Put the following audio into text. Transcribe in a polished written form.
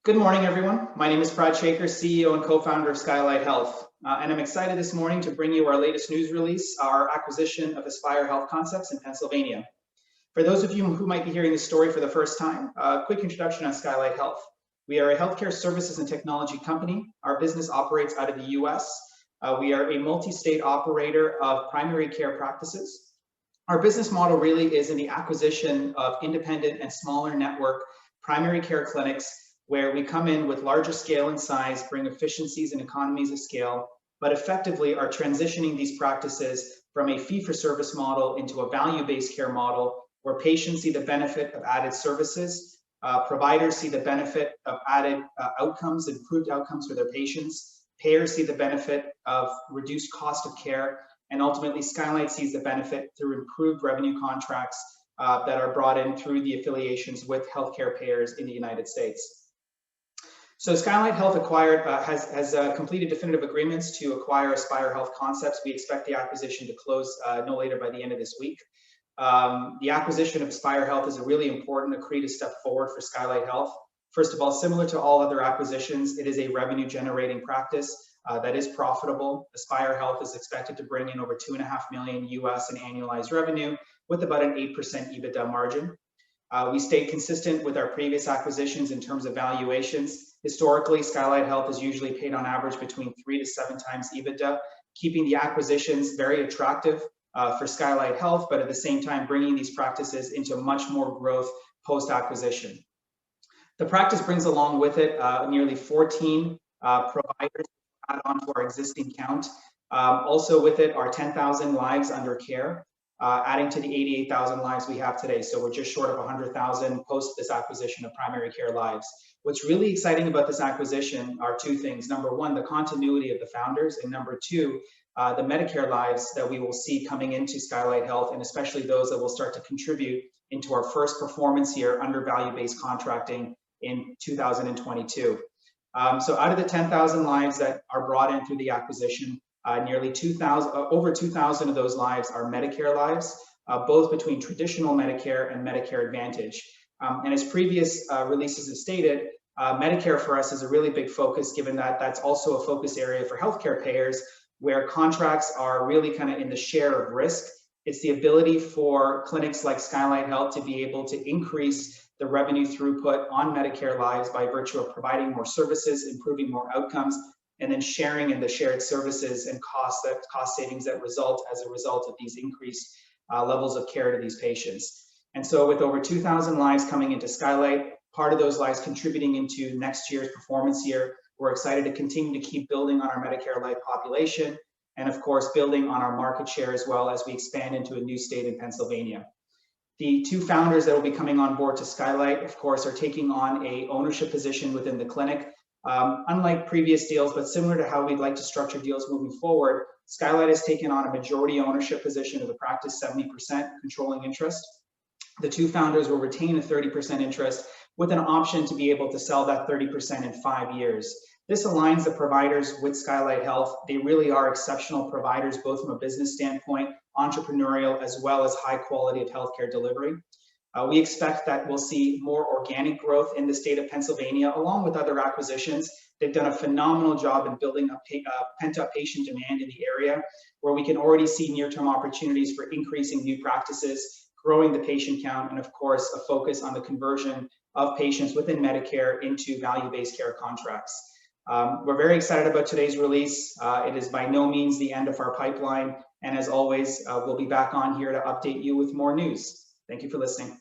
Good morning, everyone. My name is Prad Sekar, CEO and co-founder of Skylight Health, and I'm excited this morning to bring you our latest news release, our acquisition of Aspire Health Concepts in Pennsylvania. For those of you who might be hearing this story for the first time, a quick introduction on Skylight Health. We are a healthcare services and technology company. Our business operates out of the US. We are a multi-state operator of primary care practices. Our business model really is in the acquisition of independent and smaller network primary care clinics where we come in with larger scale and size, bring efficiencies and economies of scale, but effectively are transitioning these practices from a fee-for-service model into a value-based care model where patients see the benefit of added services, providers see the benefit of added outcomes, improved outcomes for their patients, payers see the benefit of reduced cost of care, and ultimately Skylight sees the benefit through improved revenue contracts that are brought in through the affiliations with healthcare payers in the United States. So Skylight Health has completed definitive agreements to acquire Aspire Health Concepts. We expect the acquisition to close no later by the end of this week. The acquisition of Aspire Health is a really important accretive step forward for Skylight Health. First of all, similar to all other acquisitions, it is a revenue generating practice that is profitable. Aspire Health is expected to bring in over $2.5 million US in annualized revenue with about an 8% EBITDA margin. We stayed consistent with our previous acquisitions in terms of valuations. Historically, Skylight Health is usually paid on average between 3 to 7 times EBITDA, keeping the acquisitions very attractive for Skylight Health, but at the same time bringing these practices into much more growth post-acquisition. The practice brings along with it nearly 14 providers add on to our existing count. Also with it are 10,000 lives under care. Adding to the 88,000 lives we have today. So we're just short of 100,000 post this acquisition of primary care lives. What's really exciting about this acquisition are two things. Number one, the continuity of the founders, and number two, the Medicare lives that we will see coming into Skylight Health, and especially those that will start to contribute into our first performance year under value-based contracting in 2022. So out of the 10,000 lives that are brought in through the acquisition, nearly 2,000, over 2,000 of those lives are Medicare lives, both between traditional Medicare and Medicare Advantage. And as previous releases have stated, Medicare for us is a really big focus, given that that's also a focus area for healthcare payers, where contracts are really kind of in the share of risk. It's the ability for clinics like Skylight Health to be able to increase the revenue throughput on Medicare lives by virtue of providing more services, improving more outcomes, and then sharing in the shared services and cost savings that result as a result of these increased levels of care to these patients. And so with over 2,000 lives coming into Skylight, part of those lives contributing into next year's performance year, we're excited to continue to keep building on our Medicare life population, and of course, building on our market share as well as we expand into a new state in Pennsylvania. The two founders that will be coming on board to Skylight, of course, are taking on a ownership position within the clinic. Unlike previous deals, but similar to how we'd like to structure deals moving forward, Skylight has taken on a majority ownership position of the practice, 70% controlling interest. The two founders will retain a 30% interest with an option to be able to sell that 30% in 5 years. This aligns the providers with Skylight Health. They really are exceptional providers, both from a business standpoint, entrepreneurial, as well as high quality of healthcare delivery. We expect that we'll see more organic growth in the state of Pennsylvania, along with other acquisitions. They've done a phenomenal job in building up pent-up patient demand in the area, where we can already see near-term opportunities for increasing new practices, growing the patient count, and of course, a focus on the conversion of patients within Medicare into value-based care contracts. We're very excited about today's release. It is by no means the end of our pipeline. And as always, we'll be back on here to update you with more news. Thank you for listening.